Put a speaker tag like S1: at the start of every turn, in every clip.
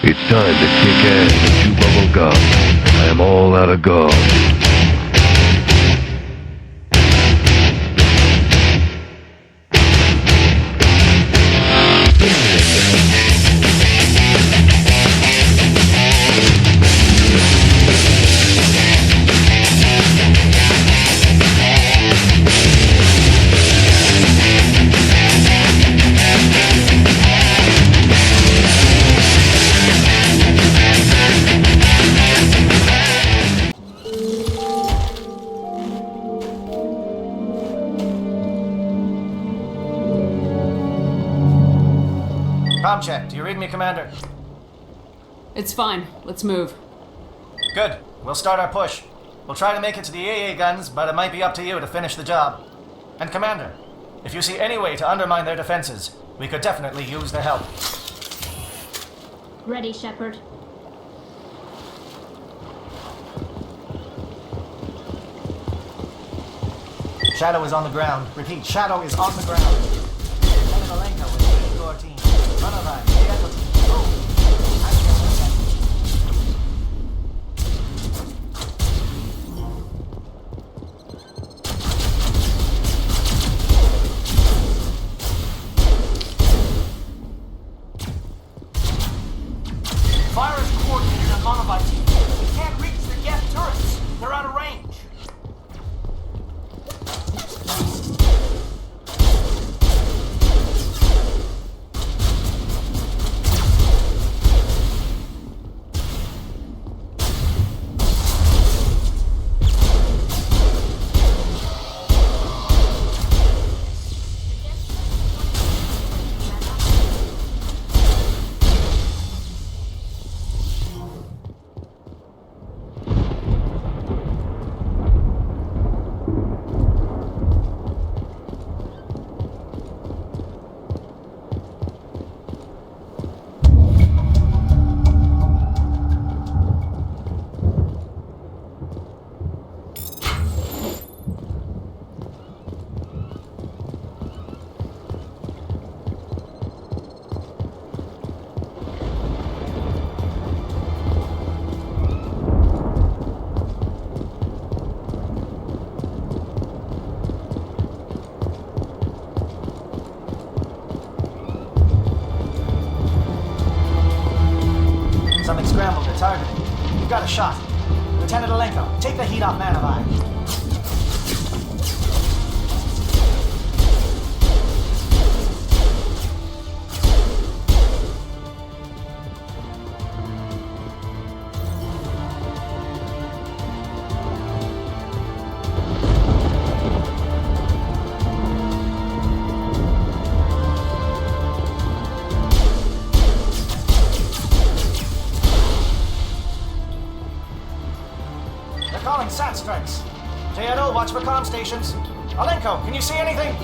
S1: It's time to kick ass and chew bubble gum. I am all out of gum.
S2: Com check. Do you read me, Commander?
S3: It's fine. Let's move.
S2: Good. We'll start our push. We'll try to make it to the AA guns, but it might be up to you to finish the job. And Commander, if you see any way to undermine their defenses, we could definitely use the help.
S4: Ready, Shepard.
S2: Shadow is on the ground. Repeat, Shadow is on the ground. Lieutenant Alenka with the Igor team. Runovan, the Echo team. Move.
S5: Fire is coordinated on Monobite team. We can't reach the Geth turrets. They're out of range.
S2: Something scrambled. They're targeting. You've got a shot. Lieutenant Alenko, take the heat off Manavai. Calling SAT strikes. JNO, watch for comm stations. Alenko, can you see anything?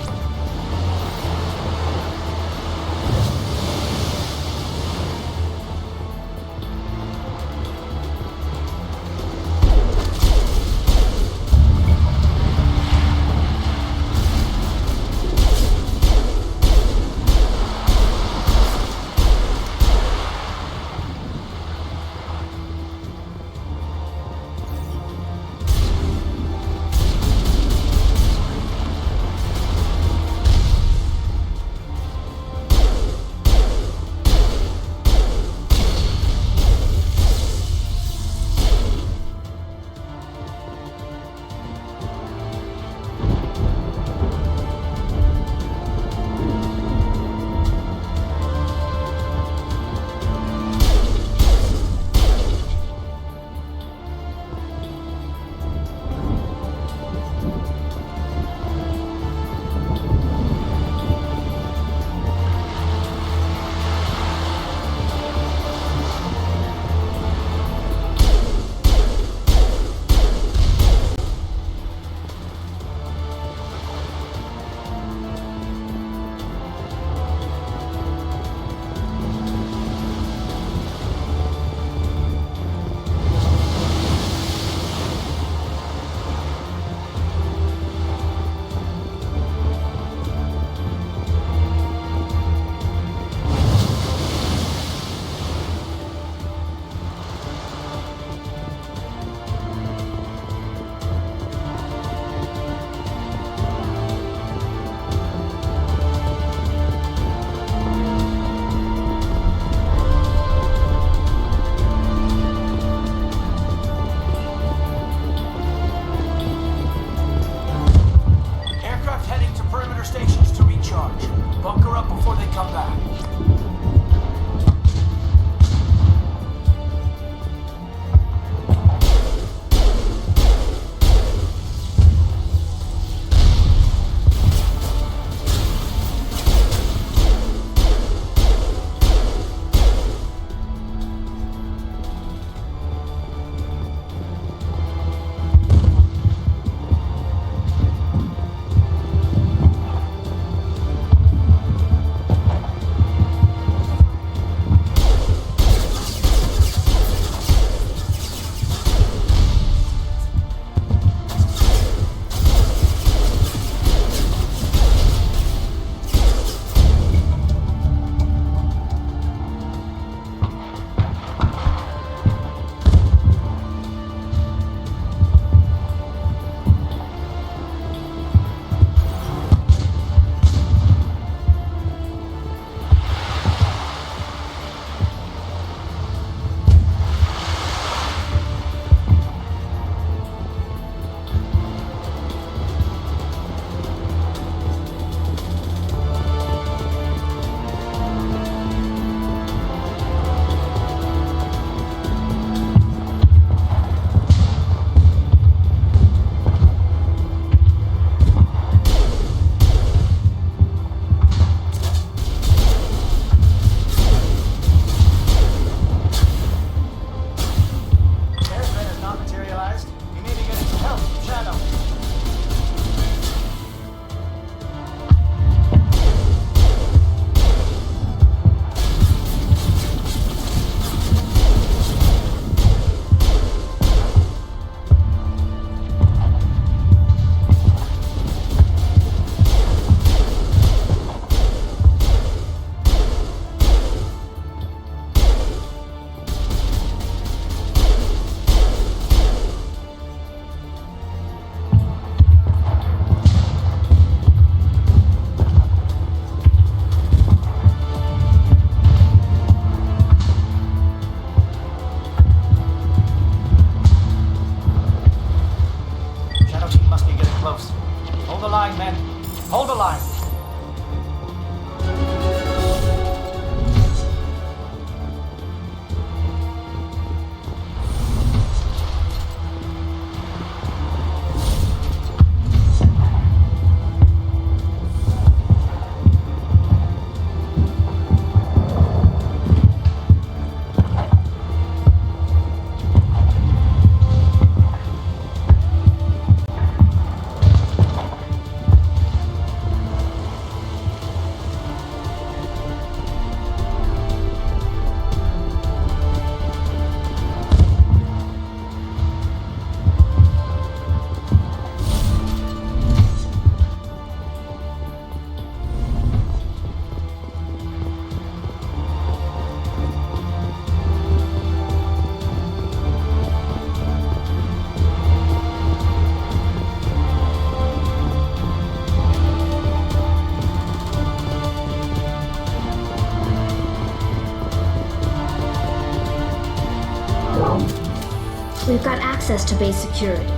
S4: We've got access to base security.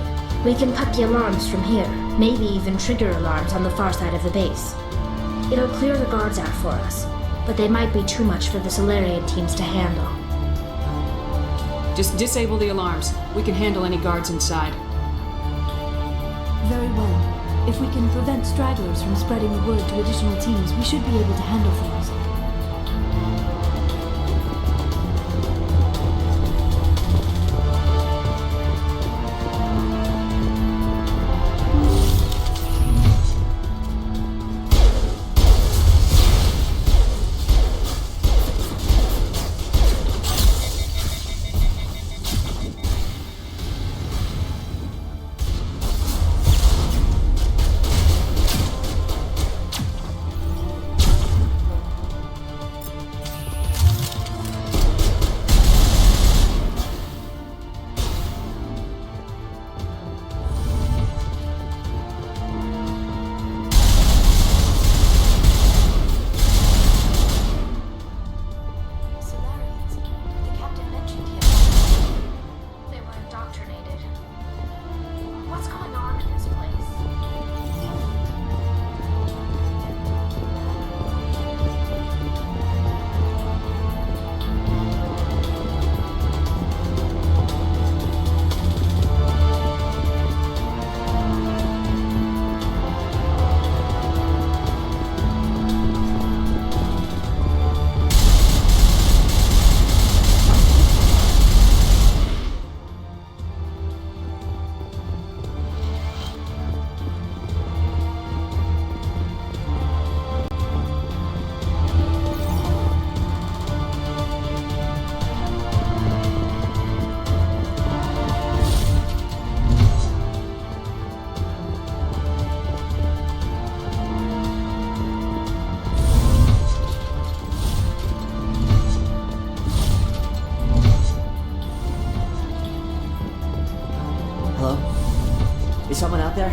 S4: We can put the alarms from here, maybe even trigger alarms on the far side of the base. It'll clear the guards out for us, but they might be too much for the Solarian teams to handle.
S3: Just disable the alarms. We can handle any guards inside.
S6: Very well. If we can prevent stragglers from spreading the word to additional teams, we should be able to handle things.
S4: Solarians. The captain mentioned him. They were indoctrinated. What's going on in this place?
S7: Hello? Is someone out there?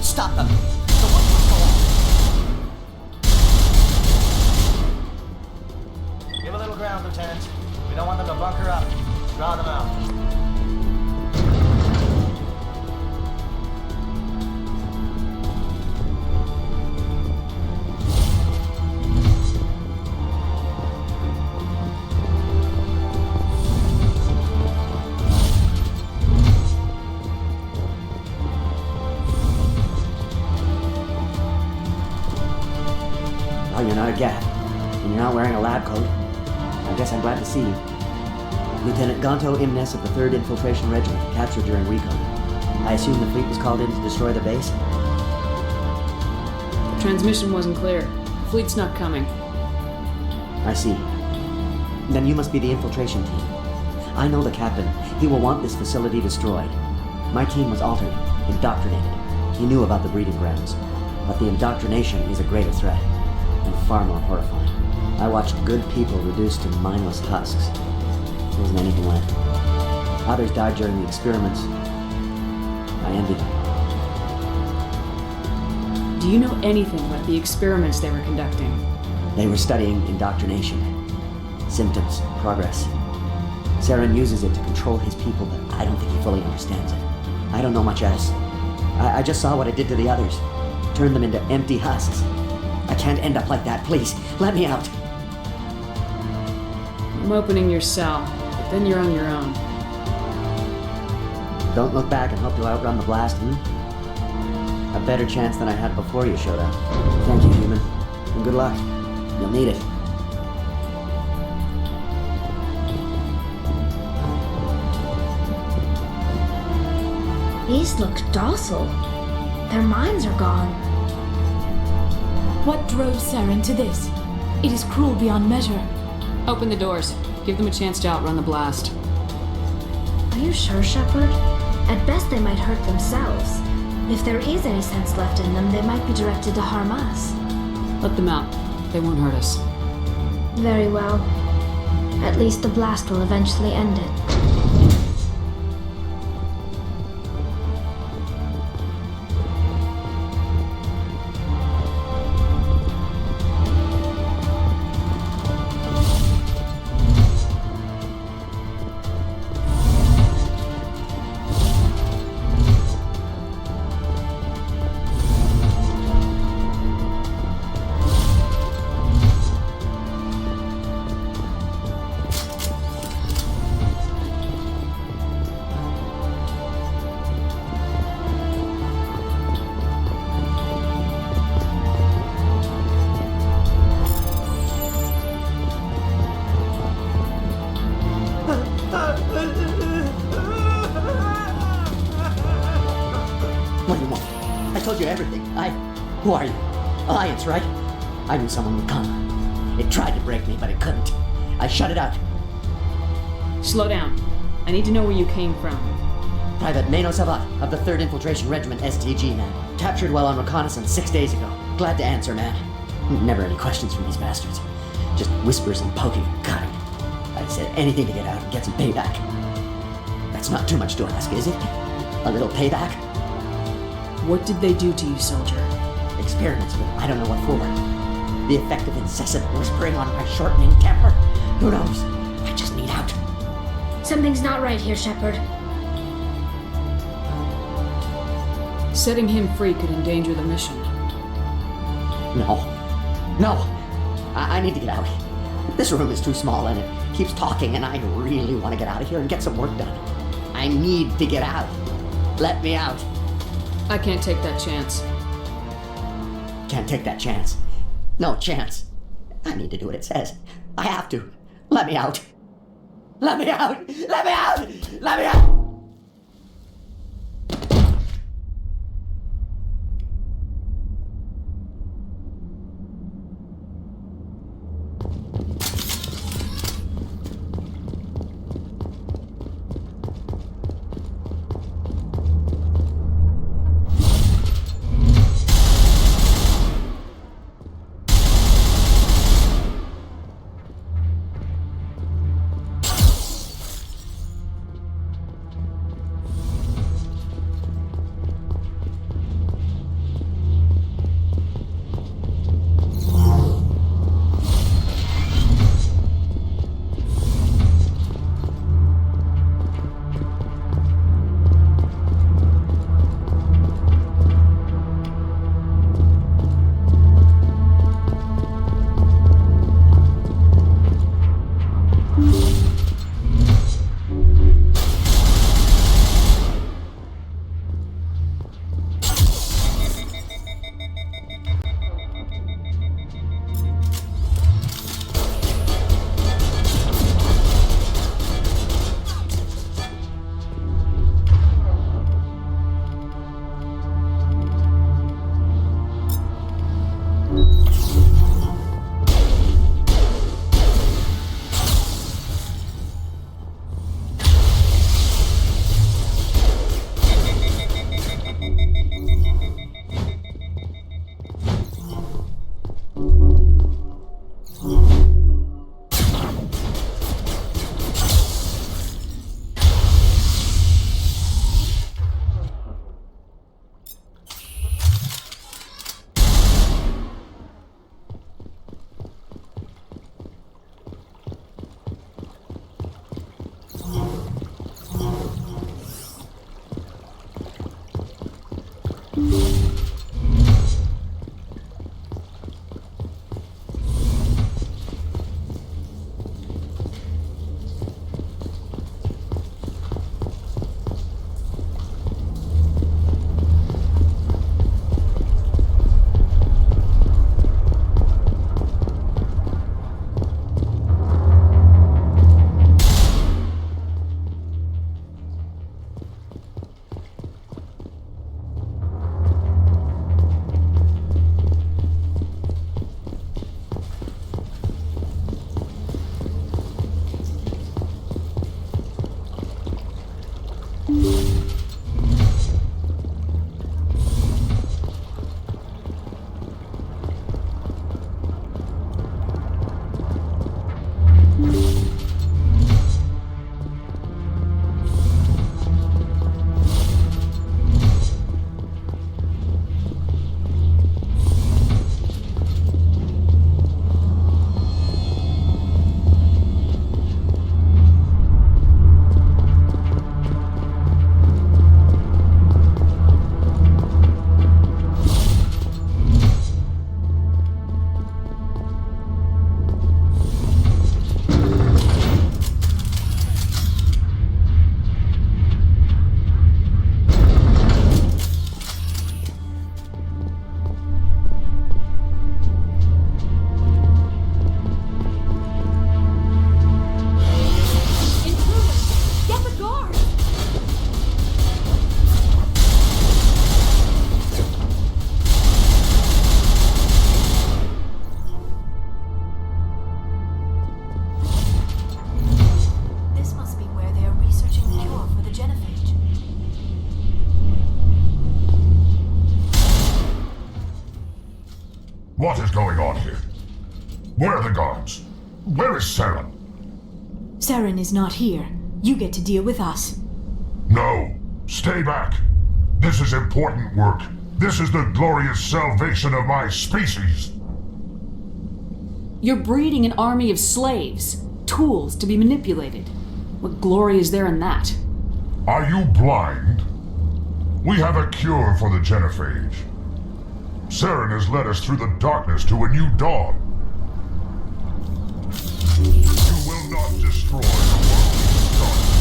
S7: Stop them! The one must go on.
S2: Give a little ground, Lieutenant. We don't want them to bunker up. Draw them out.
S7: Oh, you're not a Gap, and you're not wearing a lab coat. I guess I'm glad to see you. Lieutenant Gonto Imnes of the 3rd Infiltration Regiment, captured during recon. I assume the fleet was called in to destroy the base?
S3: The transmission wasn't clear. Fleet's not coming.
S7: I see. Then you must be the infiltration team. I know the captain. He will want this facility destroyed. My team was altered, indoctrinated. He knew about the breeding grounds. But the indoctrination is a greater threat, and far more horrifying. I watched good people reduced to mindless husks. There wasn't anything left. Others died during the experiments. I envy them.
S3: Do you know anything about the experiments they were conducting?
S7: They were studying indoctrination. Symptoms, progress. Saren uses it to control his people, but I don't think he fully understands it. I don't know much else. I just saw what it did to the others. Turned them into empty husks. I can't end up like that, please. Let me out.
S3: I'm opening your cell, but then you're on your own.
S7: Don't look back and hope you'll outrun the blast, A better chance than I had before you showed up. Thank you, human. And good luck. You'll need it.
S4: These look docile. Their minds are gone.
S6: What drove Saren to this? It is cruel beyond measure.
S3: Open the doors. Give them a chance to outrun the blast.
S4: Are you sure, Shepard? At best, they might hurt themselves. If there is any sense left in them, they might be directed to harm us.
S3: Let them out. They won't hurt us.
S4: Very well. At least the blast will eventually end it.
S7: Who are you? Alliance, right? I knew someone would come. It tried to break me, but it couldn't. I shut it out.
S3: Slow down. I need to know where you came from.
S7: Private Nano Savat of the 3rd Infiltration Regiment STG, man. Captured while on reconnaissance 6 days ago. Glad to answer, man. Never any questions from these bastards. Just whispers and poking and cutting. I said anything to get out and get some payback. That's not too much to ask, is it? A little payback?
S3: What did they do to you, soldier?
S7: Experiments, but I don't know what for. The effect of incessant whispering on my shortening temper? Who knows? I just need out.
S4: Something's not right here, Shepard.
S3: Setting him free could endanger the mission.
S7: No. I need to get out. This room is too small and it keeps talking and I really want to get out of here and get some work done. I need to get out. Let me out.
S3: I can't take that chance.
S7: Can't take that chance. No chance. I need to do what it says. I have to. Let me out. Let me out. Let me out. Let me out.
S8: Where are the guards? Where is Saren?
S6: Saren is not here. You get to deal with us.
S8: No. Stay back. This is important work. This is the glorious salvation of my species.
S3: You're breeding an army of slaves, tools to be manipulated. What glory is there in that?
S8: Are you blind? We have a cure for the genophage. Saren has led us through the darkness to a new dawn. You will not destroy the world you started.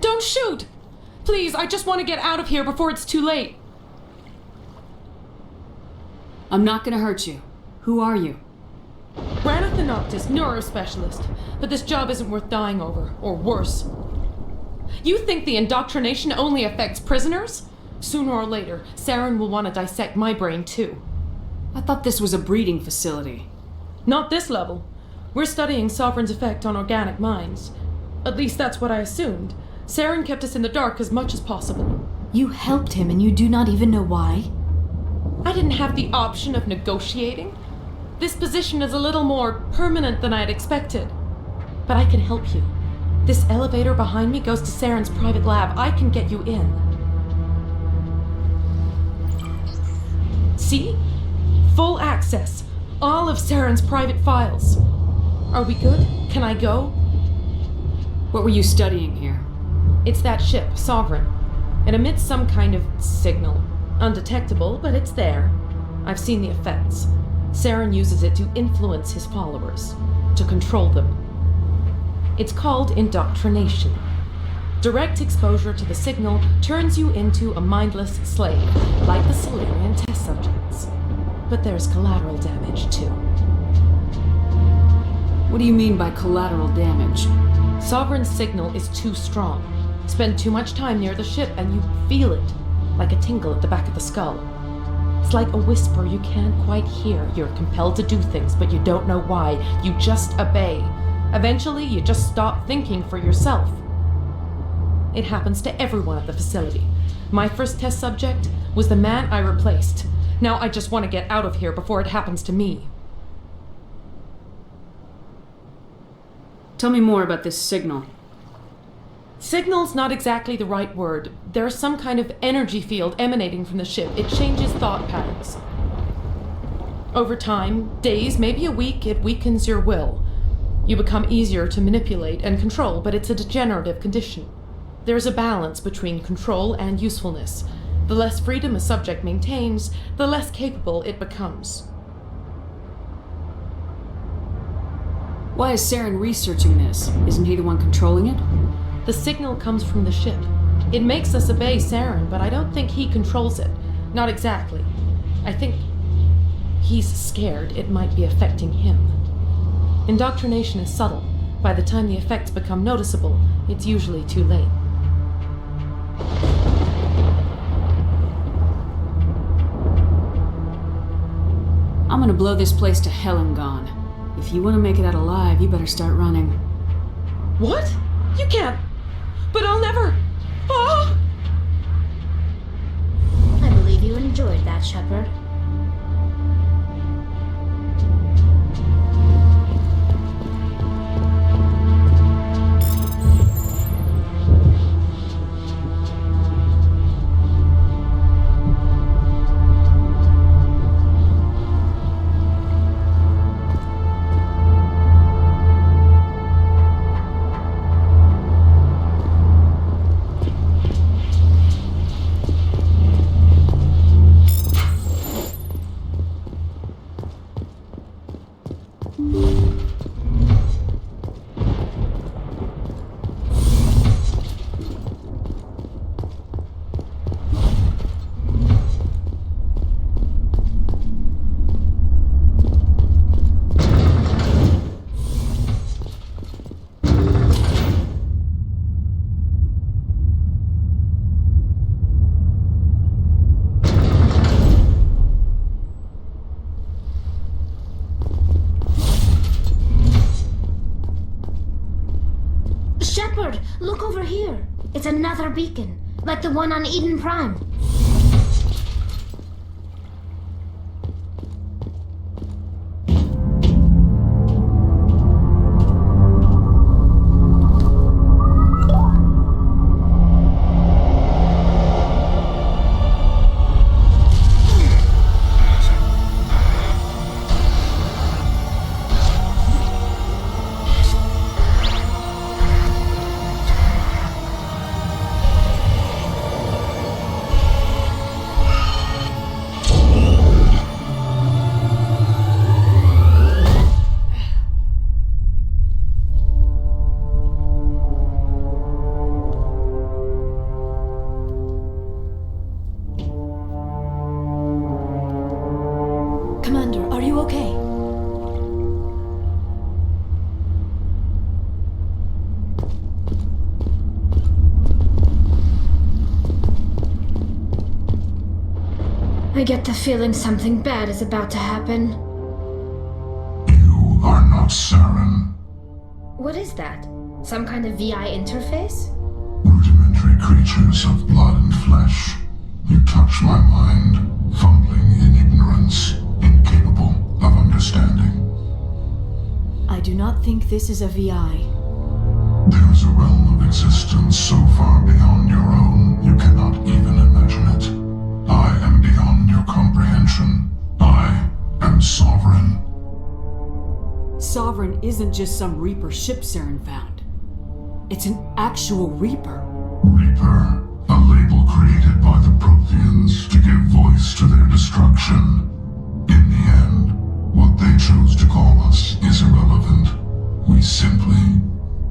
S9: Don't shoot! Please, I just want to get out of here before it's too late.
S3: I'm not gonna hurt you. Who are you?
S9: Ranith the Noctis, neurospecialist. But this job isn't worth dying over, or worse. You think the indoctrination only affects prisoners? Sooner or later, Saren will want to dissect my brain too.
S3: I thought this was a breeding facility.
S9: Not this level. We're studying Sovereign's effect on organic minds. At least that's what I assumed. Saren kept us in the dark as much as possible.
S6: You helped him and you do not even know why?
S9: I didn't have the option of negotiating. This position is a little more permanent than I had expected. But I can help you. This elevator behind me goes to Saren's private lab. I can get you in. See? Full access. All of Saren's private files. Are we good? Can I go?
S3: What were you studying here?
S9: It's that ship, Sovereign. It emits some kind of signal. Undetectable, but it's there. I've seen the effects. Saren uses it to influence his followers, to control them. It's called indoctrination. Direct exposure to the signal turns you into a mindless slave, like the Solarian test subjects. But there's collateral damage, too.
S3: What do you mean by collateral damage?
S9: Sovereign's signal is too strong. Spend too much time near the ship and you feel it, like a tingle at the back of the skull. It's like a whisper you can't quite hear. You're compelled to do things, but you don't know why. You just obey. Eventually, you just stop thinking for yourself. It happens to everyone at the facility. My first test subject was the man I replaced. Now I just want to get out of here before it happens to me.
S3: Tell me more about this signal.
S9: Signal's not exactly the right word. There's some kind of energy field emanating from the ship. It changes thought patterns. Over time, days, maybe a week, it weakens your will. You become easier to manipulate and control, but it's a degenerative condition. There's a balance between control and usefulness. The less freedom a subject maintains, the less capable it becomes.
S3: Why is Saren researching this? Isn't he the one controlling it?
S9: The signal comes from the ship. It makes us obey Saren, but I don't think he controls it. Not exactly. I think he's scared it might be affecting him. Indoctrination is subtle. By the time the effects become noticeable, it's usually too late.
S3: I'm gonna blow this place to hell and gone. If you want to make it out alive, you better start running.
S9: What? You can't. But I'll never. Oh!
S4: that, Shepard. Shepard, look over here. It's another beacon, like the one on Eden Prime.
S6: Commander, are you okay?
S4: I get the feeling something bad is about to happen.
S8: You are not Saren.
S4: What is that? Some kind of VI interface?
S8: Rudimentary creatures of blood and flesh. You touch my mind, fumbling in ignorance, incapable of understanding.
S6: I do not think this is a VI.
S8: There is a realm of existence so far beyond your own, you cannot even imagine it. I am beyond your comprehension. I am Sovereign.
S3: Sovereign isn't just some Reaper ship Saren found. It's an actual Reaper.
S8: Reaper, a label created by the Protheans to give voice to their destruction. In the end, what they chose to call us is irrelevant. We simply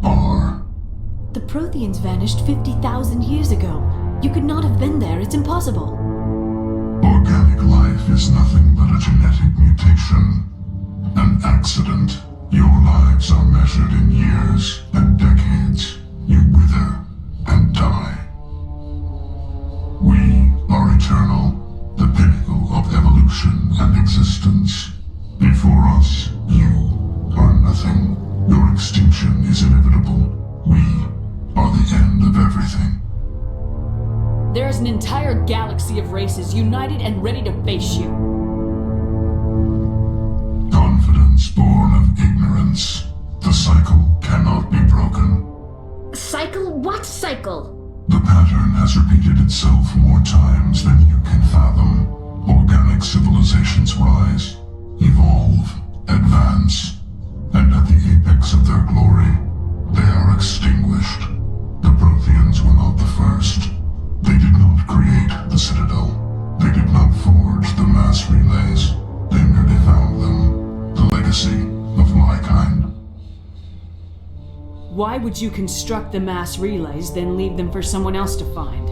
S8: are.
S6: The Protheans vanished 50,000 years ago. You could not have been there. It's impossible.
S8: Organic life is nothing but a genetic mutation. An accident. Your lives are measured in years and decades. You wither and die. We are eternal, the pinnacle of evolution and existence. Before us, you are nothing. Your extinction is inevitable. We are the end of everything.
S3: There is an entire galaxy of races united and ready to face you.
S8: Confidence born of ignorance. The cycle cannot be broken.
S4: Cycle? What cycle?
S8: The pattern has repeated itself more times than you can fathom. Organic civilizations rise, evolve, advance, and at the apex of their glory, they are extinguished. The Protheans were not the first. They did not create the Citadel. They did not forge the mass relays. They merely found them, the legacy of my kind.
S3: Why would you construct the mass relays, then leave them for someone else to find?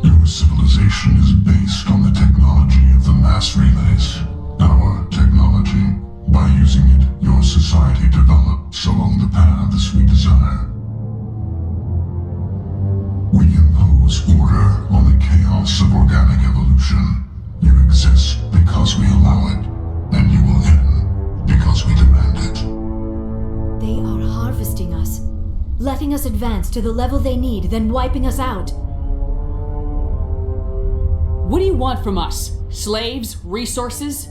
S8: Your civilization is based on the technology of the mass relays. Our technology. By using it, your society develops along the paths we desire. We impose order on the chaos of organic evolution. You exist because we allow it, and you will end because we demand it.
S6: They are harvesting us, letting us advance to the level they need, then wiping us out.
S3: What do you want from us? Slaves? Resources?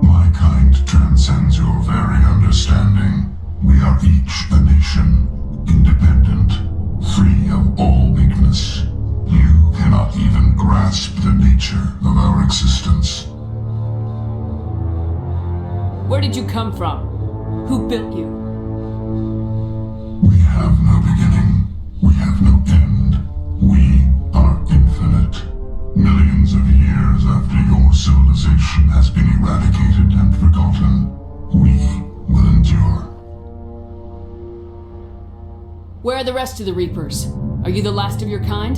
S8: My kind transcends your very understanding. We are each a nation, independent, free of all weakness. You cannot even grasp the nature of our existence.
S3: Where did you come from? Who built you?
S8: We have no beginning. We have no end. We are infinite. Millions of years after your civilization has been eradicated and forgotten, we will endure.
S3: Where are the rest of the Reapers? Are you the last of your kind?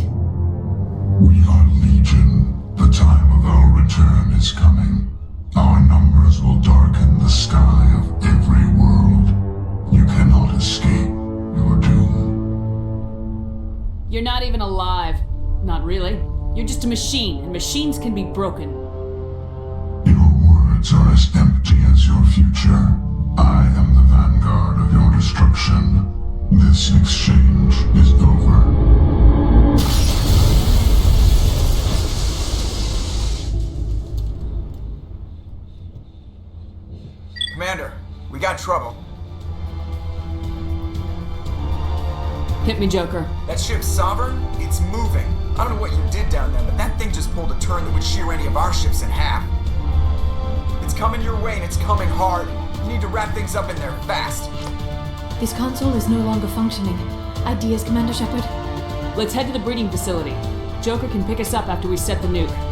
S8: We are legion. The time of our return is coming. Our numbers will darken the sky of every world. You cannot escape your doom.
S3: You're not even alive. Not really. You're just a machine, and machines can be broken.
S8: Your words are as empty as your future. I am the vanguard of your destruction. This exchange is over.
S5: Commander, we got trouble.
S3: Hit me, Joker.
S5: That ship Sovereign, it's moving. I don't know what you did down there, but that thing just pulled a turn that would shear any of our ships in half. It's coming your way and it's coming hard. You need to wrap things up in there fast.
S6: This console is no longer functioning. Ideas, Commander Shepard?
S3: Let's head to the breeding facility. Joker can pick us up after we set the nuke.